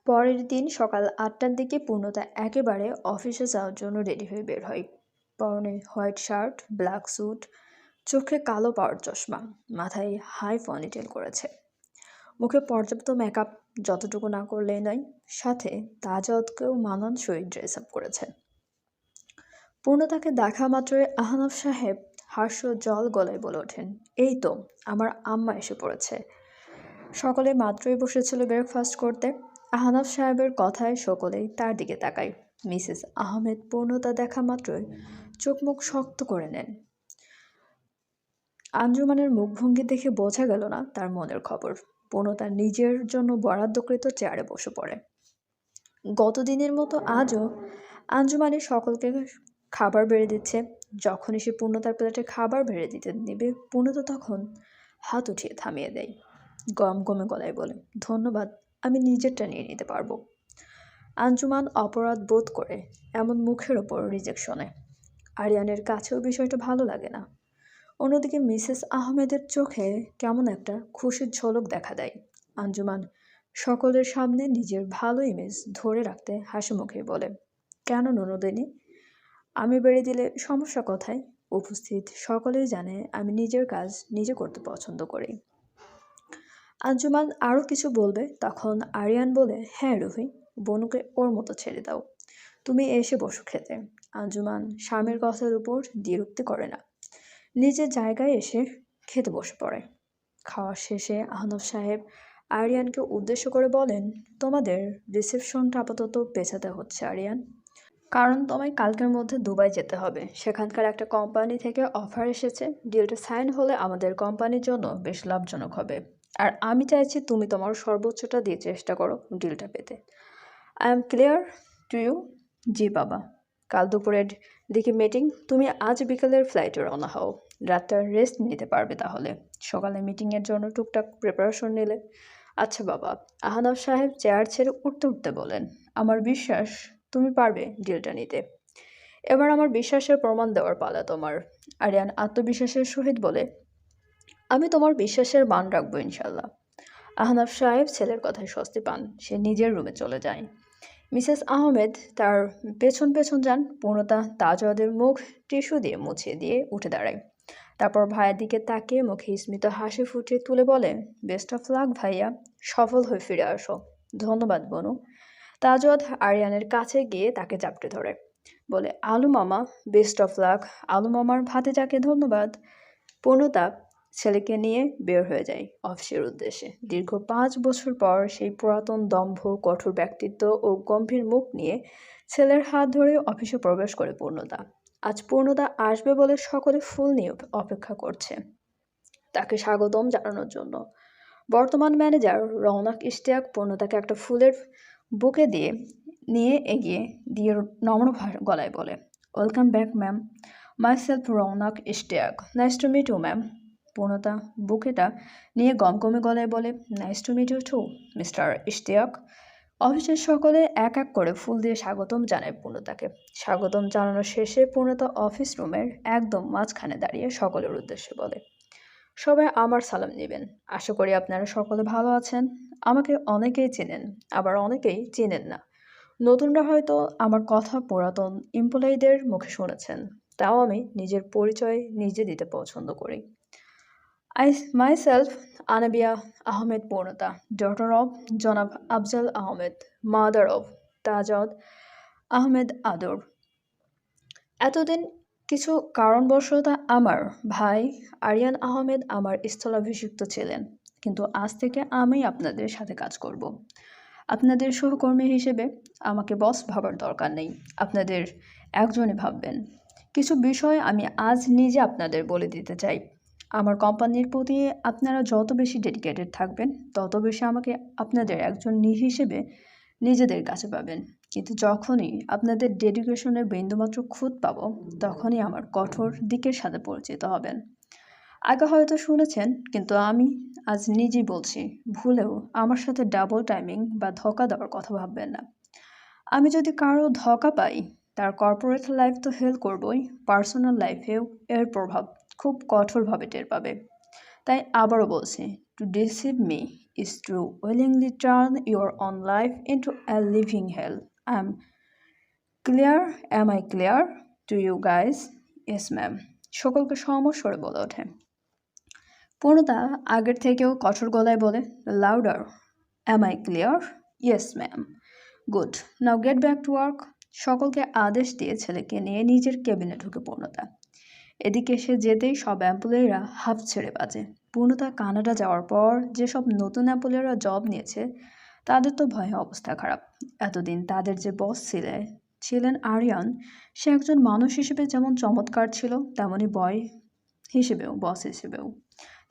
পরের দিন সকাল ৮টার দিকে পূর্ণতা একেবারে অফিসে যাওয়ার জন্য রেডি হয়ে বের হয়। পরনে হোয়াইট শার্ট, ব্ল্যাক স্যুট, চোখে কালো পাওয়ার চশমা, মাথায় হাই পনিটেল করেছে। মুখে পর্যাপ্ত মেকআপ যতটুকু না করলেই নয়, সাথে তাজাদকেও মানানসই ড্রেস আপ করেছে। পূর্ণতাকে দেখা মাত্রই আহনাফ সাহেব হাস্য জল গলায় বলে ওঠেন, এই তো আমার আম্মা এসে পড়েছে। সকলে মাত্রই বসেছিল ব্রেকফাস্ট করতে। আহনাফ সাহেবের কথায় সকলেই তার দিকে তাকায়। মিসেস আহমেদ পূর্ণতা দেখা মাত্রই চোখ মুখ শক্ত করে নেন। আঞ্জুমানের মুখভঙ্গি দেখে বোঝা গেল না তার মনের খবর। পূর্ণতা নিজের জন্য বরাদ্দকৃত চেয়ারে বসে পড়ে। গতদিনের মতো আজও আঞ্জুমানের সকলকে খাবার বেড়ে দিচ্ছে। যখনই সে পূর্ণতার প্লেটে খাবার বেড়ে দিতে নেবে, পূর্ণতা তখন হাত উঠিয়ে থামিয়ে দেয়। গম গমে গলায় বলে, ধন্যবাদ, আমি নিজেরটা নিয়ে নিতে পারবো। আঞ্জুমান অপরাধ বোধ করে এমন মুখের ওপর রিজেকশনে। আরিয়ানের কাছেও বিষয়টা ভালো লাগে না। অন্যদিকে মিসেস আহমেদের চোখে কেমন একটা খুশির ঝলক দেখা দেয়। আঞ্জুমান সকলের সামনে নিজের ভালো ইমেজ ধরে রাখতে হাসি মুখে বলে, কেন ননদিনী, আমি বেড়ে দিলে সমস্যা কোথায়? উপস্থিত সকলেই জানে আমি নিজের কাজ নিজে করতে পছন্দ করি। আঞ্জুমান আরও কিছু বলবে, তখন আরিয়ান বলে, হ্যাঁ রুহি, বনুকে ওর মতো ছেড়ে দাও, তুমি এসে বসো খেতে। আঞ্জুমান স্বামীর কথার উপর দ্বিরুক্তি করে না, নিজের জায়গায় এসে খেতে বসে পড়ে। খাওয়া শেষে আহনাফ সাহেব আরিয়ানকে উদ্দেশ্য করে বলেন, তোমাদের রিসেপশনটা আপাতত পেছাতে হচ্ছে আরিয়ান, কারণ তোমায় কালকের মধ্যে দুবাই যেতে হবে। সেখানকার একটা কোম্পানি থেকে অফার এসেছে। ডিলটা সাইন হলে আমাদের কোম্পানির জন্য বেশ লাভজনক হবে। আর আমি চাইছি তুমি তোমার সর্বোচ্চটা দিয়ে চেষ্টা করো ডিলটা পেতে। I am clear to you? জি বাবা। কাল দুপুরের দিকে মিটিং, তুমি আজ বিকেলের ফ্লাইটে রওনা হও। রাতটা রেস্ট নিতে পারবে তাহলে। সকালে মিটিংয়ের জন্য টুকটাক প্রিপারেশন নিলে। আচ্ছা বাবা। আহনাফ সাহেব চেয়ার ছেড়ে উঠতে উঠতে বলেন, আমার বিশ্বাস তুমি পারবে ডিলটা নিতে। এবার আমার বিশ্বাসের প্রমাণ দেওয়ার পালা তোমার। আরিয়ান আত্মবিশ্বাসের সহিত বলে, আমি তোমার বিশ্বাসের মান রাখবো ইনশাল্লাহ। আহনাফ সাহেব ছেলের কথায় স্বস্তি পান। সে নিজের রুমে চলে যায়। মিসেস আহমেদ তার পেছন পেছন যান। পূর্ণতা তাজওয়াদের মুখ টিস্যু দিয়ে মুছিয়ে দিয়ে উঠে দাঁড়ায়। তারপর ভাইয়ের দিকে তাকিয়ে মুখে স্মিত হাসি ফুটিয়ে তুলে বলে, বেস্ট অফ লাক ভাইয়া, সফল হয়ে ফিরে আসো। ধন্যবাদ বনু। তাজওয়াদ আরিয়ানের কাছে গিয়ে তাকে চাপটে ধরে বলে, আলু মামা, বেস্ট অফ লাক। আলু মামার ভাতিজাকে ধন্যবাদ। পূর্ণতা ছেলেকে নিয়ে বের হয়ে যায় অফিসের উদ্দেশ্যে। দীর্ঘ ৫ বছর পর সেই পুরাতন দম্ভ, কঠোর ব্যক্তিত্ব ও গম্ভীর মুখ নিয়ে ছেলের হাত ধরে অফিসে প্রবেশ করে পূর্ণতা। আজ পূর্ণতা আসবে বলে সকলে ফুল নিয়ে অপেক্ষা করছে তাকে স্বাগতম জানানোর জন্য। বর্তমান ম্যানেজার রওনাক ইশতিয়াক পূর্ণতাকে একটা ফুলের বুকে নিয়ে এগিয়ে দিয়ে নম্র গলায় বলে, welcome back ma'am, myself Raunak Ishtiaq, nice to meet you ma'am. Purnata বুকেটা নিয়ে গমগমে গলায় বলে, nice to meet you too mister Ishtiaq. অফিসের সকলে এক এক করে ফুল দিয়ে স্বাগতম জানায় পূর্ণতাকে। স্বাগতম জানানো শেষে পূর্ণতা অফিস রুমের একদম মাঝখানে দাঁড়িয়ে সকলের উদ্দেশ্যে বলে, সবাই আমার সালাম নেবেন। আশা করি আপনারা সকলে ভালো আছেন। আমাকে অনেকেই চেনেন, আবার অনেকেই চেনেন না। নতুনরা হয়তো আমার কথা পুরাতন এমপ্লয়ীদের মুখে শুনেছেন, তাও আমি নিজের পরিচয় নিজে দিতে পছন্দ করি। I myself, Anabia Ahmed Purnata, daughter of Janab Afzal Ahmed, mother of Tajad Ahmed Ador. এতদিন কিছু কারণবশত আমার ভাই আরিয়ান আহমেদ আমার স্থলাভিষিক্ত ছিলেন, কিন্তু আজ থেকে আমি আপনাদের সাথে কাজ করব। আপনাদের সহকর্মী হিসেবে আমাকে বস ভাবার দরকার নেই, আপনাদের একজনই ভাববেন। কিছু বিষয় আমি আজ নিজে আপনাদের বলে দিতে চাই। আমার কোম্পানির প্রতি আপনারা যত বেশি ডেডিকেটেড থাকবেন, তত বেশি আমাকে আপনাদের একজন হিসেবে নিজেদের কাছে পাবেন। কিন্তু যখনই আপনাদের ডেডিকেশনের বিন্দুমাত্র খুঁত পাবো, তখনই আমার কঠোর দিকের সাথে পরিচিত হবেন। আগে হয়তো শুনেছেন, কিন্তু আমি আজ নিজেই বলছি, ভুলেও আমার সাথে ডাবল টাইমিং বা ধোঁকা দেওয়ার কথা ভাববেন না। আমি যদি কারো ধোঁকা পাই, তার কর্পোরেট লাইফ তো হেল্প করবই, পার্সোনাল লাইফেও এর প্রভাব খুব কঠোরভাবে টের পাবে। তাই আবারও বলছি, To deceive me is to willingly turn your own life into a living hell. Am I clear to you guys? Yes, ma'am. সকলকে সমস্বরে বলে ওঠে। পূর্ণতা আগের থেকেও কঠোর গলায় বলে, louder. Am I clear? Yes, ma'am. Good. Now get back to work. সকলকে আদেশ দিয়ে ছেলেকে নিয়ে নিজের কেবিনে ঢুকে পূর্ণতা। এদিকে সে যেতেই সব এমপ্লয়িরা হাফ ছেড়ে বাজে। পূর্ণতা কানাডা যাওয়ার পর যেসব নতুন এমপ্লয়িরা জব নিয়েছে তাদের তো ভয়ে অবস্থা খারাপ। এতদিন তাদের যে বস ছিলেন আরিয়ান, সে একজন মানুষ হিসেবে যেমন চমৎকার ছিল, তেমনি বস হিসেবেও।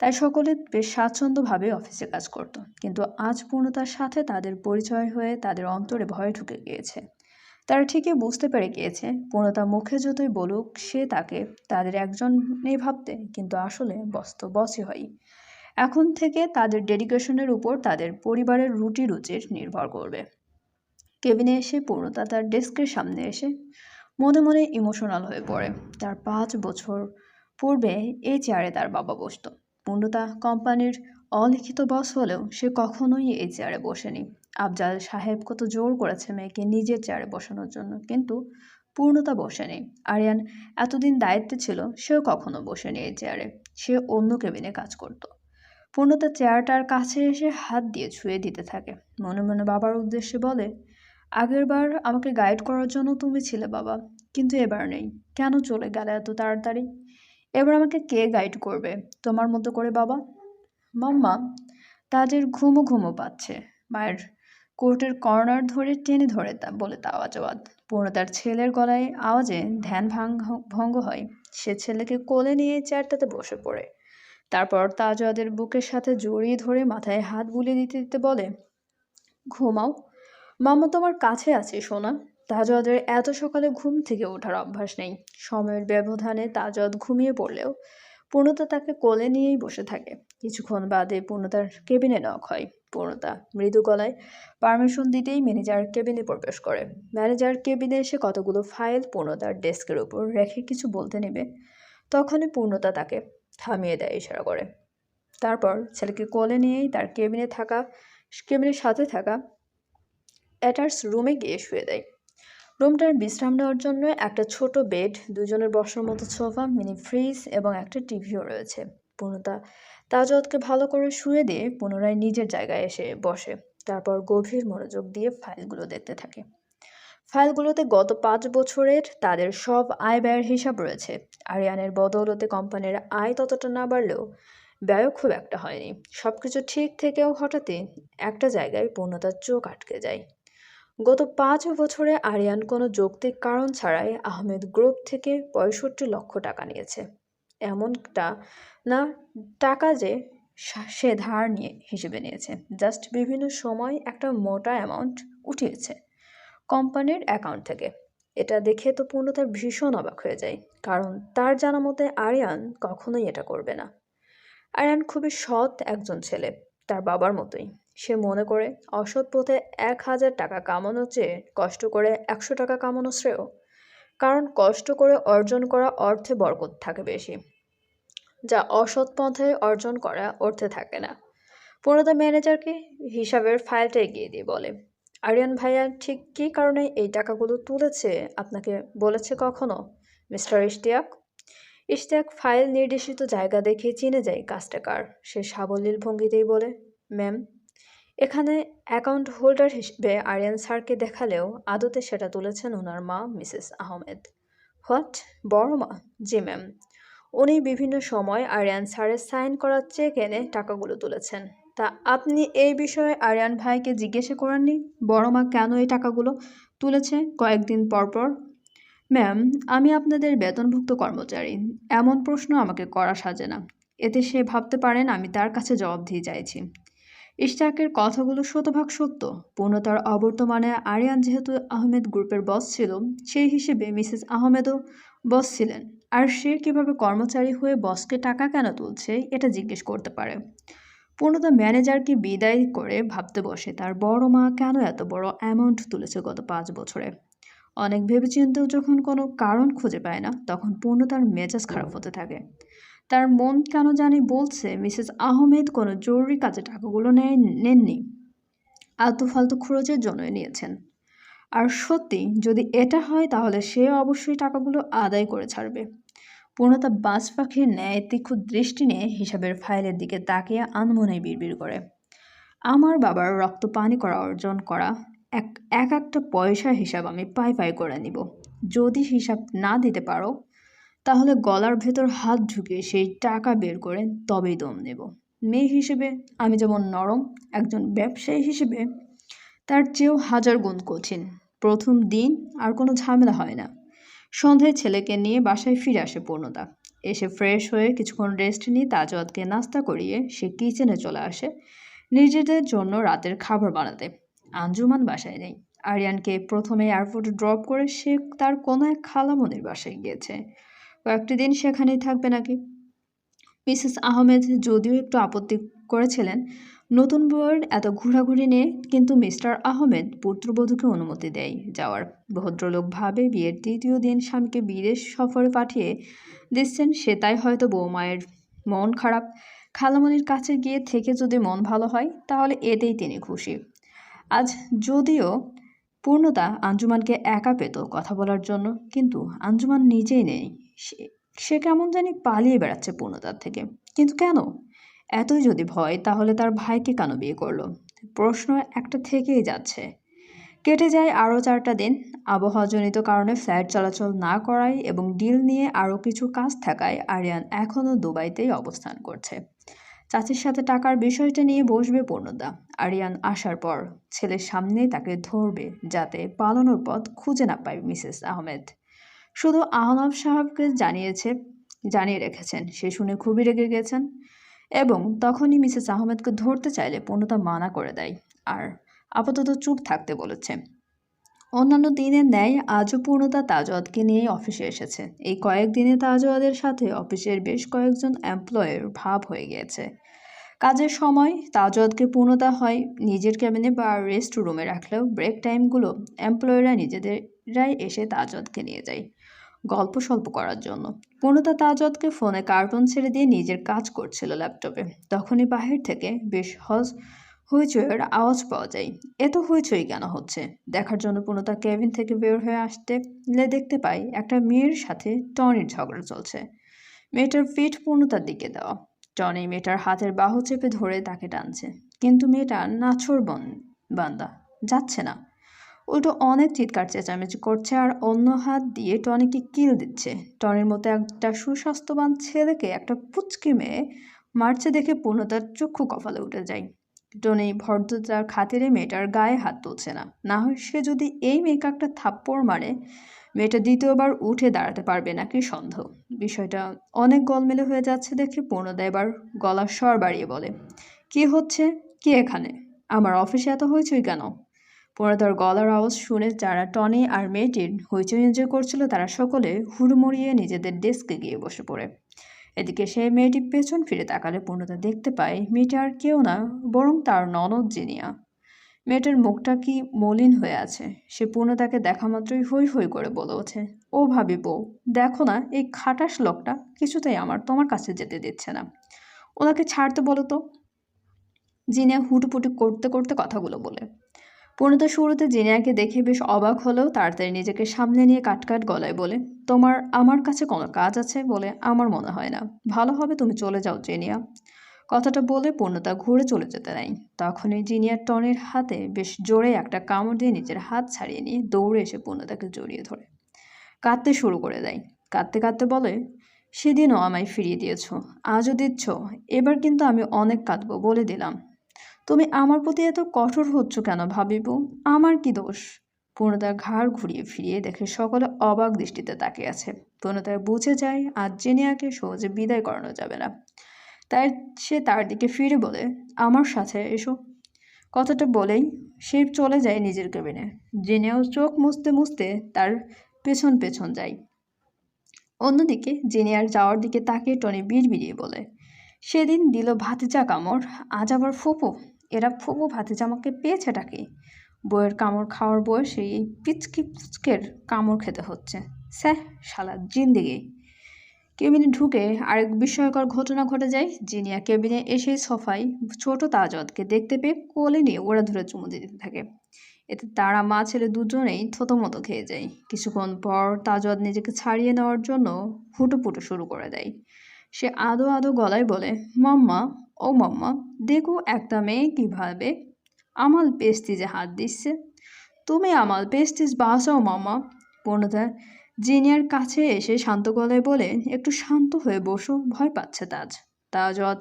তাই সকলে বেশ স্বাচ্ছন্দ্যভাবে অফিসে কাজ করত। কিন্তু আজ পূর্ণতার সাথে তাদের পরিচয় হয়ে তাদের অন্তরে ভয় ঢুকে গিয়েছে। তারা ঠিকই বুঝতে পেরে গিয়েছে পূর্ণতা মুখে যতই বলুক সে তাদের একজনই ভাবতে, কিন্তু আসলে বস তো বসই হয়। এখন থেকে তাদের ডেডিকেশনের উপর তাদের পরিবারের রুজির নির্ভর করবে। কেবিনে এসে পূর্ণতা তার ডেস্কের সামনে এসে মনে মনে ইমোশনাল হয়ে পড়ে। তার 5 বছর পূর্বে এই চেয়ারে তার বাবা বসত। পূর্ণতা কোম্পানির অলিখিত বস হলেও সে কখনোই এই চেয়ারে বসেনি। আফজাল সাহেব কত জোর করেছে মেয়েকে নিজের চেয়ারে বসানোর জন্য, কিন্তু পূর্ণতা বসেনি। আরিয়ান এতদিন দায়িত্বে ছিল, সেও কখনো বসেনি এই চেয়ারে। সে অন্য কেবিনে কাজ করত। পূর্ণতা চেয়ারটার কাছে এসে হাত দিয়ে ছুঁয়ে দিতে থাকে। মনে মনে বাবার উদ্দেশ্যে বলে, আগেরবার আমাকে গাইড করার জন্য তুমি ছিলে বাবা, কিন্তু এবার নেই। কেন চলে গেলে এত তাড়াতাড়ি? এবার আমাকে কে গাইড করবে তোমার মতো করে বাবা? মাম্মা তাদের ঘুমো পাচ্ছে। মায়ের কোটের কর্নার ধরে টেনে ধরে বলে আওয়াজ। পূর্ণতার ছেলের গলায় আওয়াজে ধ্যান ভঙ্গ হয়। সে ছেলেকে কোলে নিয়ে চেয়ারটাতে বসে পড়ে। তারপর তাজওয়াদের বুকের সাথে জড়িয়ে ধরে মাথায় হাত বুলিয়ে দিতে দিতে বলে, ঘুমাও, মাম্মা তোমার কাছে আছে সোনা। তাজওয়াদের এত সকালে ঘুম থেকে ওঠার অভ্যাস নেই। সময়ের ব্যবধানে তাজওয়াদ ঘুমিয়ে পড়লেও পূর্ণতা তাকে কোলে নিয়েই বসে থাকে। কিছুক্ষণ বাদে পূর্ণতার কেবিনে নক হয়। পূর্ণতা মৃদু গলায় পারমিশন দিতেই ম্যানেজার কেবিনে প্রবেশ করে। ম্যানেজার কেবিনে এসে কতগুলো ফাইল পূর্ণতার ডেস্কের উপর রেখে কিছু বলতে নেবে, তখনই পূর্ণতা তাকে থামিয়ে দেয় ইশারা করে। তারপর ছেলেকে কোলে নিয়েই তার কেবিনের সাথে থাকা অ্যাটার্স রুমে গিয়ে শুয়ে দেয়। রুমটার বিশ্রাম নেওয়ার জন্য একটা ছোট বেড, দুজনের বসার মতো সোফা, মিনি ফ্রিজ এবং একটা টিভিও রয়েছে। পূর্ণতা তাজওয়াদকে ভালো করে শুয়ে দিয়ে পুনরায় নিজের জায়গায় এসে বসে। তারপর গভীর মনোযোগ দিয়ে ফাইলগুলো দেখতে থাকে। ফাইলগুলোতে গত 5 বছরের তাদের সব আয় ব্যয়ের হিসাব রয়েছে। আরিয়ানের বদৌলতে কোম্পানির আয় ততটা না বাড়লেও ব্যয়ও খুব একটা হয়নি। সবকিছু ঠিক থেকেও হঠাৎই একটা জায়গায় পূর্ণতার চোখ আটকে যায়। গত 5 বছরে আরিয়ান কোনো যৌক্তিক কারণ ছাড়াই আহমেদ গ্রুপ থেকে 65 লক্ষ টাকা নিয়েছে। এমনটা না টাকা যে সে ধার নিয়ে হিসেবে নিয়েছে, জাস্ট বিভিন্ন সময় একটা মোটা অ্যামাউন্ট উঠিয়েছে কোম্পানির অ্যাকাউন্ট থেকে। এটা দেখে তো পূর্ণতার ভীষণ অবাক হয়ে যায়, কারণ তার জানা মতে আরিয়ান কখনোই এটা করবে না। আরিয়ান খুবই সৎ একজন ছেলে, তার বাবার মতোই। সে মনে করে অসৎ পথে 1000 টাকা কামানোর চেয়ে কষ্ট করে 100 টাকা কামানো শ্রেয়, কারণ কষ্ট করে অর্জন করা অর্থে বরকত থাকে বেশি, যা অসৎ পথে অর্জন করা অর্থে থাকে না। পূর্ণতা ম্যানেজারকে হিসাবের ফাইলটা এগিয়ে দিয়ে বলে, আরিয়ান ভাইয়া ঠিক কী কারণে এই টাকাগুলো তুলেছে আপনাকে বলেছে কখনো মিস্টার ইশতিয়াক ফাইল নির্দেশিত জায়গা দেখে চিনে যায় কাজটা কার। সে সাবলীল ভঙ্গিতেই বলে, ম্যাম, এখানে অ্যাকাউন্ট হোল্ডার হিসেবে আরিয়ান স্যারকে দেখালেও আদতে সেটা তুলেছেন ওনার মা মিসেস আহমেদ। হোয়াট? বড় মা? জি ম্যাম, উনি বিভিন্ন সময় আরিয়ান স্যারের সাইন করা চেক এনে টাকাগুলো তুলেছেন। তা আপনি এই বিষয়ে আরিয়ান ভাইকে জিজ্ঞেস করেননি বড় মা কেন এই টাকাগুলো তুলেছে কয়েকদিন পর? ম্যাম, আমি আপনাদের বেতনভুক্ত কর্মচারী, এমন প্রশ্ন আমাকে করা সাজে না। এতে সে ভাবতে পারেন আমি তার কাছে জবাবদিহি চাইছি। ইশতিয়াকের কথাগুলো শতভাগ সত্য। পূর্ণতার অবর্তমানে আরিয়ান যেহেতু আহমেদ গ্রুপের বস ছিল, সেই হিসেবে মিসেস আহমেদও বস ছিলেন। আর সে কিভাবে কর্মচারী হয়ে বসকে টাকা কেন তুলছে এটা জিজ্ঞেস করতে পারে। পূর্ণতা ম্যানেজারকে বিদায় করে ভাবতে বসে তার বড় মা কেন এত বড় অ্যামাউন্ট তুলেছে গত 5 বছরে। অনেক ভেবেচিন্তেও যখন কোনো কারণ খুঁজে পায় না, তখন পূর্ণতার মেজাজ খারাপ হতে থাকে। তার মন কেন জানি বলছে মিসেস আহমেদ কোনো জরুরি কাজে টাকাগুলো নেননি, আলতু ফালতু খরচের জন্যই নিয়েছেন। আর সত্যি যদি এটা হয় তাহলে সে অবশ্যই টাকাগুলো আদায় করে ছাড়বে। পূর্ণতা বাজ পাখির ন্যায় তীক্ষ্ণ দৃষ্টি নিয়ে হিসাবের ফাইলের দিকে তাকিয়ে আনমনেই বিড়বিড় করে, আমার বাবার রক্ত পানি করা অর্জন করা এক এক একটা পয়সার হিসাব আমি পাই পাই করে নিব। যদি হিসাব না দিতে পারো তাহলে গলার ভেতর হাত ঢুকিয়ে সেই টাকা বের করে তবেই দম নেব। মেয়ে হিসেবে আমি যেমন নরম, একজন ব্যবসায়ী হিসেবে তার চেয়েও হাজার গুণ কঠিন। প্রথম দিন আর কোনো ঝামেলা হয় না। সন্ধ্যায় ছেলেকে নিয়ে বাসায় ফিরে আসে পূর্ণতা। এসে ফ্রেশ হয়ে কিছুক্ষণ রেস্ট নিয়ে তাজওয়াতকে নাস্তা করিয়ে সে কিচেনে চলে আসে নিজেদের জন্য রাতের খাবার বানাতে। আঞ্জুমান বাসায় নেই। আরিয়ানকে প্রথমে এয়ারপোর্টে ড্রপ করে সে তার কোনো এক খালামণির বাসায় গিয়েছে। কয়েকটি দিন সেখানেই থাকবে নাকি। মিসেস আহমেদ যদিও একটু আপত্তি করেছিলেন নতুন বউয়ের এত ঘোরাঘুরি নিয়ে, কিন্তু মিস্টার আহমেদ পুত্রবধূকে অনুমতি দেয় যাওয়ার। ভদ্রলোক ভাবে বিয়ের তৃতীয় দিন স্বামীকে বিদেশ সফরে পাঠিয়ে দিচ্ছেন, সে তাই হয়তো বৌমায়ের মন খারাপ। খালামণির কাছে গিয়ে থেকে যদি মন ভালো হয় তাহলে এতেই তিনি খুশি। আজ যদিও পূর্ণতা আঞ্জুমানকে একা পেত কথা বলার জন্য, কিন্তু আঞ্জুমান নিজেই নেই। সে কেমন জানি পালিয়ে বেড়াচ্ছে পূর্ণতার থেকে। কিন্তু কেন? এতই যদি ভয় তাহলে তার ভাইকে কেন বিয়ে করলো? প্রশ্ন একটা থেকেই যাচ্ছে। কেটে যায় আরও 4টা দিন। আবহাওয়াজনিত কারণে ফ্লাইট চলাচল না করায় এবং ডিল নিয়ে আরও কিছু কাজ থাকায় আরিয়ান এখনও দুবাইতেই অবস্থান করছে। চাচির সাথে টাকার বিষয়টা নিয়ে বসবে পূর্ণতা। আরিয়ান আসার পর ছেলের সামনেই তাকে ধরবে যাতে পালানোর পথ খুঁজে না পায় মিসেস আহমেদ। শুধু আহনাফ সাহেবকে জানিয়ে রেখেছেন। সে শুনে খুবই রেগে গেছেন এবং তখনই মিসেস আহমেদকে ধরতে চাইলে পূর্ণতা মানা করে দেয় আর আপাতত চুপ থাকতে বলেছে। অন্যান্য দিনের ন্যায় আজও পূর্ণতা তাজওয়াতকে নিয়েই অফিসে এসেছে। এই কয়েকদিনে তাজওয়াতের সাথে অফিসের বেশ কয়েকজন এমপ্লয়ের ভাব হয়ে গিয়েছে। কাজের সময় তাজওয়াতকে পূর্ণতা হয় নিজের ক্যাবিনে বা রেস্ট রুমে রাখলেও ব্রেক টাইমগুলো এমপ্লয়েরা নিজেদেরাই এসে তাজওয়াতকে নিয়ে যায় গল্প স্বল্প করার জন্য। পূর্ণতা তাজওয়াতকে ফোনে কার্টুন ছেড়ে দিয়ে নিজের কাজ করছিল ল্যাপটপে। তখনই বাহির থেকে বেশ হইচইয়ের আওয়াজ পাওয়া যায়। এত হইচই কেন হচ্ছে দেখার জন্য পূর্ণতা কেবিন থেকে বের হয়ে আসতে দেখতে পাই একটা মেয়ের সাথে টনির ঝগড়া চলছে। মেয়েটার পিঠ পূর্ণতার দিকে দেওয়া। টনি মেয়েটার হাতের বাহু চেপে ধরে তাকে টানছে, কিন্তু মেয়েটা নাছোড় বান্দা, যাচ্ছে না। উল্টো অনেক চিৎকার চেঁচামেচি করছে আর অন্য হাত দিয়ে টনিকে কিল দিচ্ছে। টনির মতো একটা সুস্বাস্থ্যবান ছেলেকে একটা পুচকি মেয়ে মারছে দেখে পূর্ণতার চক্ষু কপালে উঠে যায়। টনি ভদ্রতার খাতিরে মেয়েটার গায়ে হাত তুলছে না। না হয় সে যদি এই মেয়েকে একটা থাপ্পড় মারে মেয়েটা দ্বিতীয়বার উঠে দাঁড়াতে পারবে নাকি সন্দেহ। বিষয়টা অনেক গোলমেলে হয়ে যাচ্ছে দেখে পূর্ণতা এবার গলার স্বর বাড়িয়ে বলে, কি হচ্ছে কি এখানে? আমার অফিসে এত হইচই কেন? পূর্ণতার গলার আওয়াজ শুনে যারা টনি আর মেয়েটির হইচই এনজয় করছিল তারা সকলে হুড়মুড়িয়ে নিজেদের ডেস্কে গিয়ে বসে পড়ে। এদিকে সে মেয়েটি পেছন ফিরে তাকালে পূর্ণতা দেখতে পায় মেয়েটা আর কেউ না বরং তার ননদ জিনিয়া। মেয়েটার মুখটা কি মলিন হয়ে আছে। সে পূর্ণতাকে দেখা মাত্রই হৈ হৈ করে বলে ওঠে, ও ভাবি বউ, দেখো না এই খাটাস লোকটা কিছুতেই তোমার কাছে যেতে দিচ্ছে না। ওনাকে ছাড়তে বলো তো। জিনিয়া হুটুপুটি করতে করতে কথাগুলো বলে। পূর্ণতা শুরুতে জিনিয়াকে দেখে বেশ অবাক হলেও তাড়াতাড়ি নিজেকে সামলে নিয়ে কাটকাট গলায় বলে, তোমার আমার কাছে কোনো কাজ আছে বলে আমার মনে হয় না। ভালো হবে তুমি চলে যাও জিনিয়া। কথাটা বলে পূর্ণতা ঘুরে চলে যেতে নেয়। তখনই জিনিয়ার টনির হাতে বেশ জোরে একটা কামড় দিয়ে নিজের হাত ছাড়িয়ে নিয়ে দৌড়ে এসে পূর্ণতাকে জড়িয়ে ধরে কাঁদতে শুরু করে দেয়। কাঁদতে কাঁদতে বলে, সেদিনও আমায় ফিরিয়ে দিয়েছ, আজও দিচ্ছ, এবার কিন্তু আমি অনেক কাঁদবো বলে দিলাম। তুমি আমার প্রতি এত কঠোর হচ্ছ কেন ভাবিবু? আমার কি দোষ? পূর্ণতার ঘাড় ঘুরিয়ে ফিরিয়ে দেখে সকলে অবাক দৃষ্টিতে তাকিয়ে আছে। পূর্ণতা বুঝে যায় আজ জিনিয়াকে সহজে বিদায় করানো যাবে না। তাই সে তার দিকে ফিরে বলে, আমার সাথে এসো। কথাটা বলেই সে চলে যায় নিজের কেবিনে। জিনিয়াও চোখ মুছতে মুছতে তার পেছন পেছন যায়। অন্যদিকে জিনিয়ার যাওয়ার দিকে তাকিয়ে টনি বিড়বিড়িয়ে বলে, সেদিন দিল ভাতিজা কামড়, আজ আবার ফুপু। এরা ফুপু ভাতিজা আমাকে পেয়েছেটা কি? বইয়ের কামড় খাওয়ার বয়সে এই পিচকি পুচকের কামড় খেতে হচ্ছে। স্যাহ, শালা জিন্দিগি। কেবিনে ঢুকে আরেক বিস্ময়কর ঘটনা ঘটে যায়। জিনিয়া কেবিনে এসে সোফায় ছোট তাজদকে দেখতে পেয়ে কোলে নিয়ে ওড়াধুরা চুমু দিতে থাকে। এতে তারা মা ছেলে দুজনেই থতমতো খেয়ে যায়। কিছুক্ষণ পর তাজদ নিজেকে ছাড়িয়ে নেওয়ার জন্য হুটোপুটো শুরু করে দেয়। সে আদো আদো গলায় বলে, মাম্মা, ও মাম্মা, দেখো একটা মেয়ে কিভাবে আমাল পেস্টিজে হাত দিচ্ছে। তুমি আমাল পেস্টিজ বাঁচাও মাম্মা। পূর্ণতা জিনিয়ার কাছে এসে শান্ত গলায় বলে, একটু শান্ত হয়ে বসো, ভয় পাচ্ছে তাজদ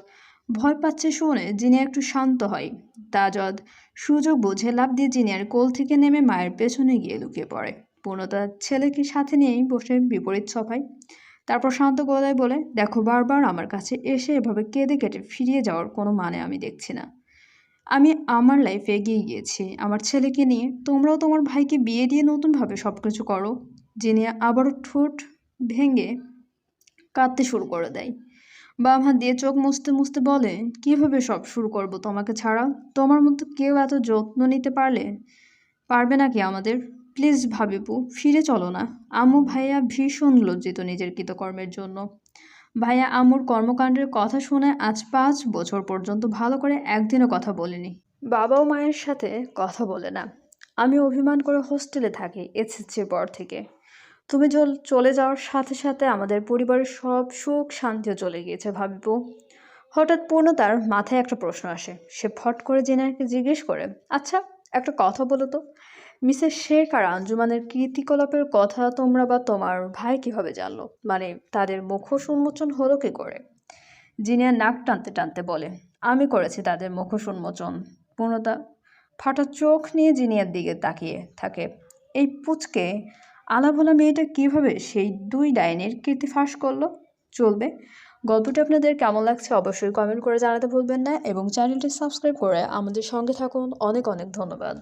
ভয় পাচ্ছে শুনে জিনিয়া একটু শান্ত হয়। তাজদ সুযোগ বুঝে লাফ দিয়ে জিনিয়ার কোল থেকে নেমে মায়ের পেছনে গিয়ে লুকিয়ে পড়ে। পূর্ণতা ছেলেকে সাথে নিয়েই বসে বিপরীত সফায়। তারপর শান্ত গলায় বলে, দেখো, বারবার আমার কাছে এসে এভাবে কেঁদে কেটে ফিরিয়ে যাওয়ার কোনো মানে আমি দেখছি না। আমি আমার লাইফে এগিয়ে গিয়েছি আমার ছেলেকে নিয়ে, তোমরাও তোমার ভাইকে বিয়ে দিয়ে নতুনভাবে সব কিছু করো। জিনিয়া আবারও ঠোঁট ভেঙে কাঁদতে শুরু করে দেয়। বাম হাত দিয়ে চোখ মুছতে মুছতে বলে, কিভাবে সব শুরু করব তোমাকে ছাড়া? তোমার মতো কেউ এত যত্ন নিতে পারবে নাকি আমাদের? প্লিজ ভাবিপু, ফিরে চলো না। আম্মু ভাইয়া ভীষণ লজ্জিত নিজের কৃতকর্মের জন্য। ভাইয়া আম্মুর কর্মকাণ্ডের কথা শুনে আজ 5 বছর পর্যন্ত ভালো করে একদিনও কথা বলিনি। বাবা ও মায়ের সাথে কথা বলে না। আমি অভিমান করে হোস্টেলে থাকি এসএসসির পর থেকে। তুমি চলে যাওয়ার সাথে সাথে আমাদের পরিবারের সব সুখ শান্তিও চলে গিয়েছে ভাবিপু। হঠাৎ পূর্ণতার মাথায় একটা প্রশ্ন আসে। সে ফট করে জেনারকে জিজ্ঞেস করে, আচ্ছা, একটা কথা বলো তো, মিসেস শেখ আর আঞ্জুমানের কীর্তিকলাপের কথা তোমরা বা তোমার ভাই কিভাবে জানলো? মানে তাদের মুখোশ উন্মোচন হলো কি করে? জিনিয়া নাক টানতে টানতে বলে, আমি করেছি তাদের মুখোশ উন্মোচন। পূর্ণতা ফাটা চোখ নিয়ে জিনিয়ার দিকে তাকিয়ে থাকে। এই পুচকে আলাভোলা মেয়েটা কিভাবে সেই 2 ডাইনির কীর্তি ফাঁস করলো? চলবে। গল্পটি আপনাদের কেমন লাগছে অবশ্যই কমেন্ট করে জানাতে ভুলবেন না এবং চ্যানেলটি সাবস্ক্রাইব করে আমাদের সঙ্গে থাকুন। অনেক অনেক ধন্যবাদ।